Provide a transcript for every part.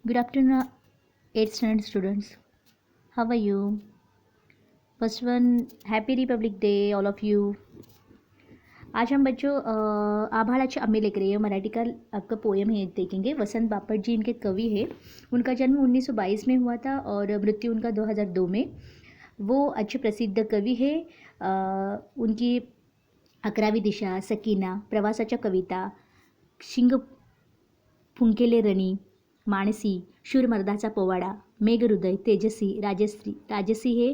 Good afternoon, 8th standard students. How are you? First one, Happy Republic Day, all of you. आज हम बच्चों आभाड़ाची अम्मी लेकर ये मराठी का आपका पोएम है देखेंगे। वसंत बापट जी इनके कवि है। उनका जन्म 1922 में हुआ था और मृत्यु उनका 2002 में। वो अच्छे प्रसिद्ध कवि है। उनकी 11वी दिशा, सकीना, प्रवासाच्या कविता, शिंग फुंकेले रणी, मानसी, शूरमर्दाचा पोवाडा, मेघहृदय, तेजसी, राजसी हे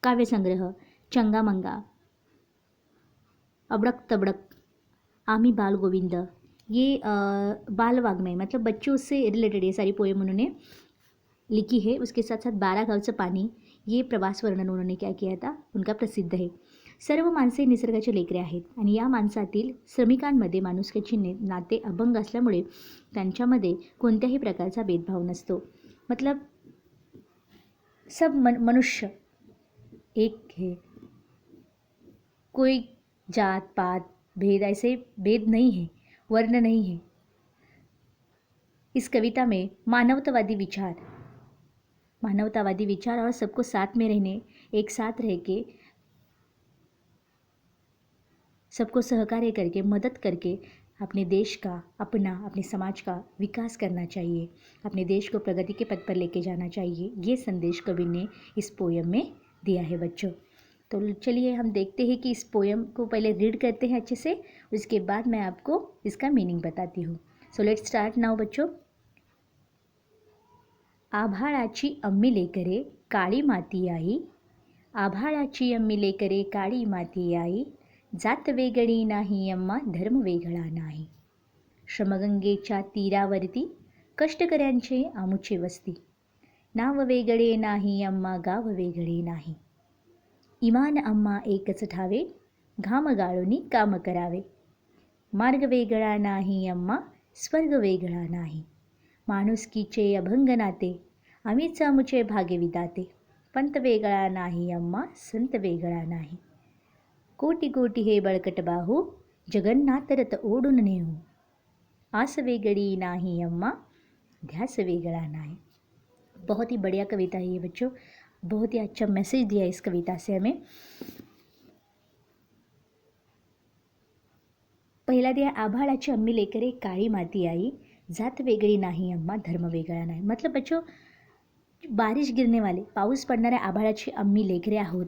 काव्यसंग्रह, चंगामंगा, अबड़क तबड़क, आम्ही बाल गोविंद, ये बाल वाग्मय मतलब बच्चों से रिलेटेड ये सारी पोएम उन्होंने लिखी है। उसके साथ साथ 12 गावचं पाणी, ये प्रवास वर्णन उन्होंने क्या किया था, उनका प्रसिद्ध है। सर्व माणसे निसर्गाचे लेकरे आहेत आणि या माणसातील श्रमिकांमध्ये माणुसकीचे नाते अभंग असल्यामुळे त्यांच्यामध्ये कोणत्याही प्रकारचा भेदभाव नसतो। मतलब सब मनुष्य एक है, कोई जात पात भेद ऐसे भेद नहीं है, वर्ण नहीं है। इस कविता में मानवतावादी विचार और सबको साथ में रहने, एक साथ रह के सबको सहकार्य करके मदद करके अपने देश का अपने समाज का विकास करना चाहिए, अपने देश को प्रगति के पथ पर लेके जाना चाहिए। ये संदेश कवि ने इस पोयम में दिया है बच्चों। तो चलिए हम देखते हैं कि इस पोयम को पहले रीड करते हैं अच्छे से, उसके बाद मैं आपको इसका मीनिंग बताती हूँ। सो लेट्स स्टार्ट नाउ बच्चों। आभाळाची अम्मी लेकरे काळी माती आई, आभाळाची अम्मी लेकरे काळी माती आई, जात वेगळी नाही अम्मा धर्म वेगळा नाही, श्रमगंगेच्या तीरावरती कष्टकऱ्यांचे आमुचे वस्ती, नाव वेगळे नाही अम्मा गाव वेगळे नाही, इमान अम्मा एकच ठावे घाम गाळूनी काम करावे, मार्ग वेगळा नाही अम्मा स्वर्ग वेगळा नाही, माणुसकीचे अभंग नाते आम्हीच आमुचे भाग्य विधाते, पंत वेगळा नाही अम्मा संत वेगळा नाही, कोटी कोटी हे बळकट बाहू जगन्नाथ रथ ओढून नेऊ, आस वेगळी नाही अम्मा ध्यास वेगळा नाही। बहुत ही बढ़िया कविता है ये बच्चों, बहुत ही अच्छा मैसेज दिया इस कविता से हमें। पहिला दिया आभाळाची अम्मी लेकरे काळी माती आई, जात वेगळी नाही अम्मा धर्म वेगळा नाही। मतलब बच्चों बारिश गिरने वाले पाऊस पडणाऱ्या आभाळाची आम्ही लेकरे आहोत,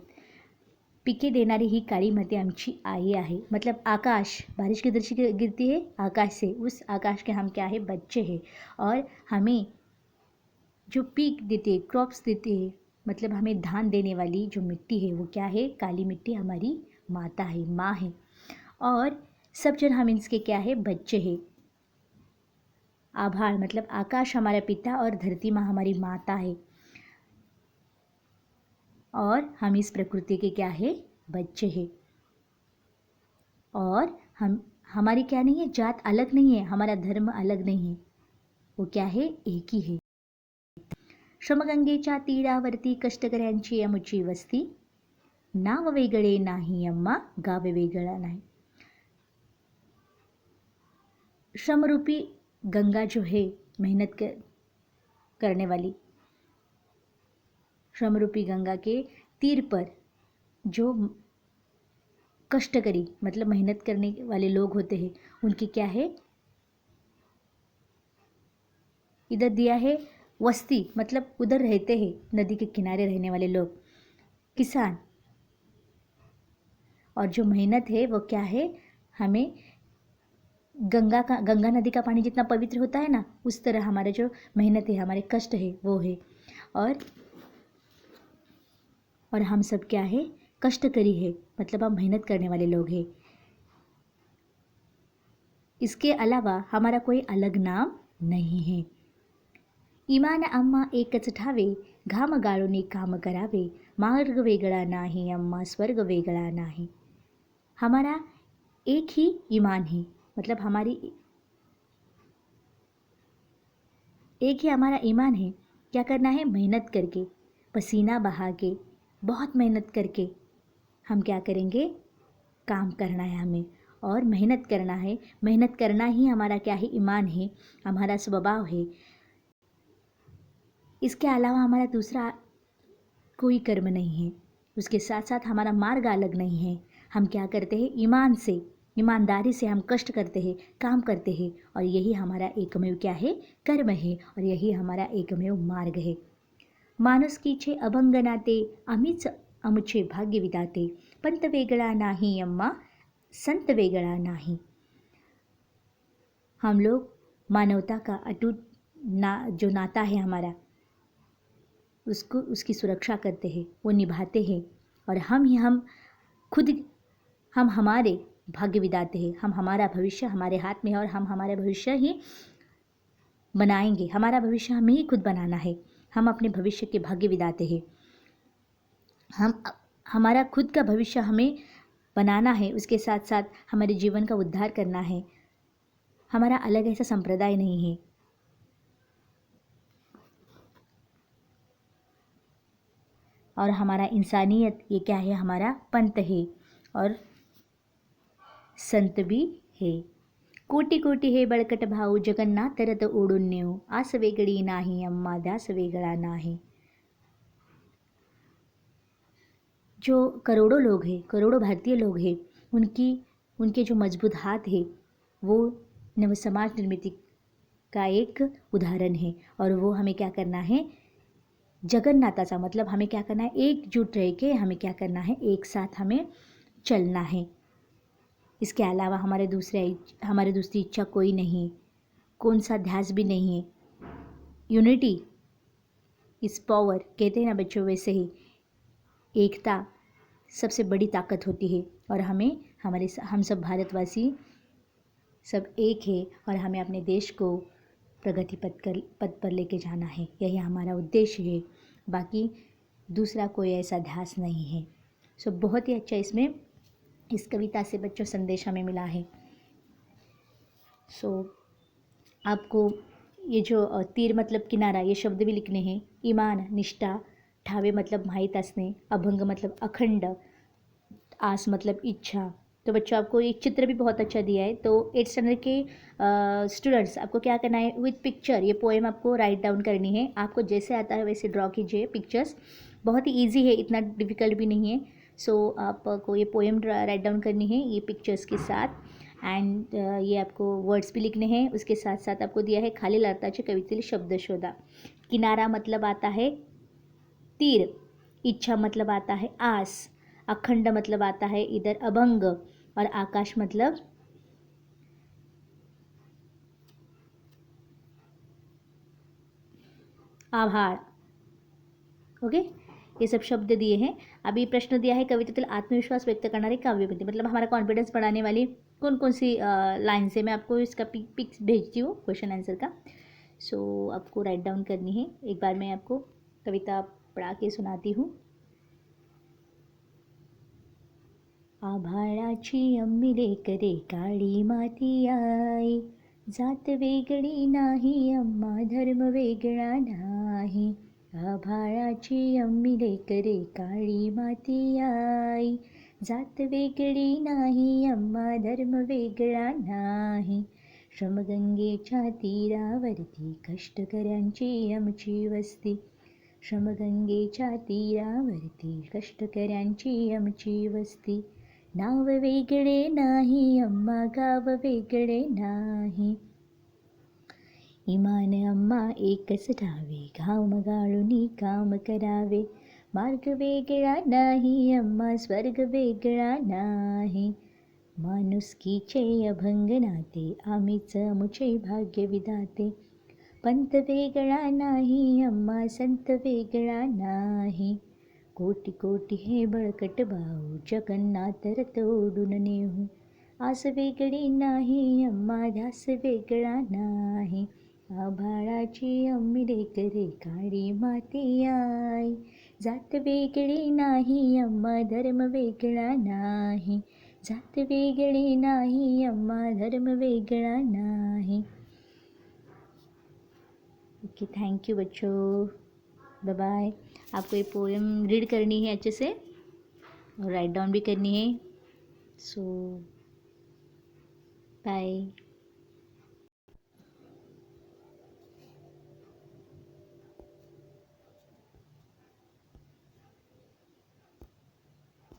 पिके देनारी ही काली माती आमची आई आहे। मतलब आकाश, बारिश किधर से गिरती है, आकाश से, उस आकाश के हम क्या है, बच्चे हैं। और हमें जो पीक देते हैं, क्रॉप्स देते हैं, मतलब हमें धान देने वाली जो मिट्टी है वो क्या है, काली मिट्टी हमारी माता है, माँ है। और सब जन हम इसके क्या है, बच्चे हैं। आभाळ मतलब आकाश हमारा पिता और धरती माँ हमारी माता है, और हम इस प्रकृति के क्या है, बच्चे हैं। और हमारी क्या नहीं है, जात अलग नहीं है, हमारा धर्म अलग नहीं है, वो क्या है, एक ही है। श्रमगंगेच्या तीरावरती कष्टकऱ्यांची आमुची वस्ती, नाव वेगळे नाही अम्मा गाव वेगळा नाही। श्रमरूपी गंगा जो है, मेहनत करने वाली, श्रमरूपी गंगा के तीर पर जो कष्टकरी मतलब मेहनत करने वाले लोग होते हैं, उनकी क्या है, इधर दिया है वस्ती, मतलब उधर रहते हैं, नदी के किनारे रहने वाले लोग, किसान। और जो मेहनत है वो क्या है, हमें गंगा नदी का पानी जितना पवित्र होता है ना, उस तरह हमारा जो मेहनत है, हमारे कष्ट है वो है। और हम सब क्या है, कष्टकरी है, मतलब हम मेहनत करने वाले लोग हैं। इसके अलावा हमारा कोई अलग नाम नहीं है। इमान अम्मा एकच ठावे घाम गाळूनी काम करावे, मार्ग वेगळा नाही अम्मा स्वर्ग वेगळा नाही। हमारा एक ही ईमान है, मतलब एक ही हमारा ईमान है। क्या करना है, मेहनत करके, पसीना बहा के, बहुत मेहनत करके हम क्या करेंगे, काम करना है हमें, और मेहनत करना है। मेहनत करना ही हमारा क्या है, ईमान है, हमारा स्वभाव है। इसके अलावा हमारा दूसरा कोई कर्म नहीं है। उसके साथ साथ हमारा मार्ग अलग नहीं है। हम क्या करते हैं, ईमानदारी से हम कष्ट करते हैं, काम करते हैं, और यही हमारा एकमेव क्या है, कर्म है, और यही हमारा एकमेव मार्ग है. माणूस कीचे अभंग नाते, आम्हीच आमचे भाग्य विधाते. पंत वेगळा नाही अम्मा, संत वेगळा नाही. हम लोग मानवता का अटूट जो नाता है हमारा, उसकी सुरक्षा करते हैं, वो निभाते हैं. और हम खुद हम हमारे भाग्य विधाते हैं. हम हमारा भविष्य हमारे हाथ में है, और हम हमारे भविष्य ही बनाएंगे. हमारा भविष्य हमें ही खुद बनाना है. हम अपने भविष्य के भाग्य विधाते हैं. हमारा खुद का भविष्य हमें बनाना है. उसके साथ साथ हमारे जीवन का उद्धार करना है. हमारा अलग ऐसा संप्रदाय नहीं है. और हमारा इंसानियत ये क्या है, हमारा पंथ है और संत भी है. कोटी कोटी हे बळकट भाऊ, जगन्नाथ रथ ओढून नेऊ. आस वेगळी नाही अम्मा, ध्यास वेगळा नाही. जो करोड़ों लोग हैं, करोड़ों भारतीय लोग हैं, उनके जो मजबूत हाथ है, वो नव समाज निर्मिति का एक उदाहरण है. और वो हमें क्या करना है, जगन्नाथाचा मतलब हमें क्या करना है, एकजुट रह के हमें क्या करना है, एक साथ हमें चलना है. इसके अलावा हमारे दूसरी इच्छा कोई नहीं, कौन सा ध्यास भी नहीं है. यूनिटी इस पावर कहते हैं ना बच्चों, वैसे ही एकता सबसे बड़ी ताकत होती है. और हम सब भारतवासी सब एक है, और हमें अपने देश को प्रगति पथ पर लेके जाना है. यही हमारा उद्देश्य है. बाकी दूसरा कोई ऐसा ध्यास नहीं है. सो बहुत ही अच्छा इसमें इस कविता से बच्चों संदेश हमें मिला है. सो आपको ये जो तीर मतलब किनारा, ये शब्द भी लिखने हैं. ईमान निष्ठा, ठावे मतलब माहीत असणे, अभंग मतलब अखंड, आस मतलब इच्छा. तो बच्चों आपको एक चित्र भी बहुत अच्छा दिया है. तो 8th स्टैंडर्ड के स्टूडेंट्स आपको क्या करना है, विथ पिक्चर ये पोएम आपको राइट डाउन करनी है. आपको जैसे आता है वैसे ड्रॉ कीजिए पिक्चर्स. बहुत ही ईजी है, इतना डिफ़िकल्ट भी नहीं है. सो आपको ये पोएम राइट डाउन करनी है ये पिक्चर्स के साथ. एंड ये आपको वर्ड्स भी लिखने हैं. उसके साथ साथ आपको दिया है खालील अर्थाचे कवितेतील शब्द शोधा. किनारा मतलब आता है तीर, इच्छा मतलब आता है आस, अखंड मतलब आता है इधर अभंग, और आकाश मतलब आभाळ. ओके, ये सब शब्द दिए हैं. अभी प्रश्न दिया है कवितेतील आत्मविश्वास व्यक्त करणारी काव्यपंक्ति, मतलब हमारा कॉन्फिडेंस बढ़ाने वाली कौन कौन सी लाइन से. मैं आपको इसका पिक्स भेजती हूँ क्वेश्चन आंसर का. सो आपको राइट डाउन करनी है. एक बार मैं आपको कविता पढ़ा के सुनाती हूँ. आभाळाची अम्मी लेकरे काळी माती आई, जात वेगळी नाही अम्मा, धर्म वेगळा नाही. आभाळाची अम्मी लेकरे काळी माती आई, जात वेगळी नाही अम्मा, धर्म वेगळा नाही. श्रमगंगेच्या तीरावरती कष्टकऱ्यांची आमची वस्ती. श्रमगंगेच्या तीरावरती कष्टकऱ्यांची आमची वस्ती. नाव वेगळे नाही अम्मा, गाव वेगळे नाही. इमान अम्मा एकच ठावे, घाम गाळूनी काम करावे. मार्ग वेगळा नाही अम्मा, स्वर्ग वेगळा नाही. माणुसकीचे अभंग नाते, आम्हीच आमचे भाग्य विधाते. पंत वेगळा नाही अम्मा, संत वेगळा नाही. कोटी कोटी हे बळकट भाऊ, जगन्नाथ रथ ओढून नेऊ. आस वेगळी नाही अम्मा, ध्यास वेगळा नाही. आभाळाची अम्मी लेकरे काळी माती आई, जात वेगळी नाही अम्मा, धर्म वेगळा नाही. जात वेगळी नाही अम्मा, धर्म वेगळा नाही. ओके, थैंक यू बच्चों, बाय बाय. आपको ये पोएम रीड करनी है अच्छे से और राइट डाउन भी करनी है. So bye.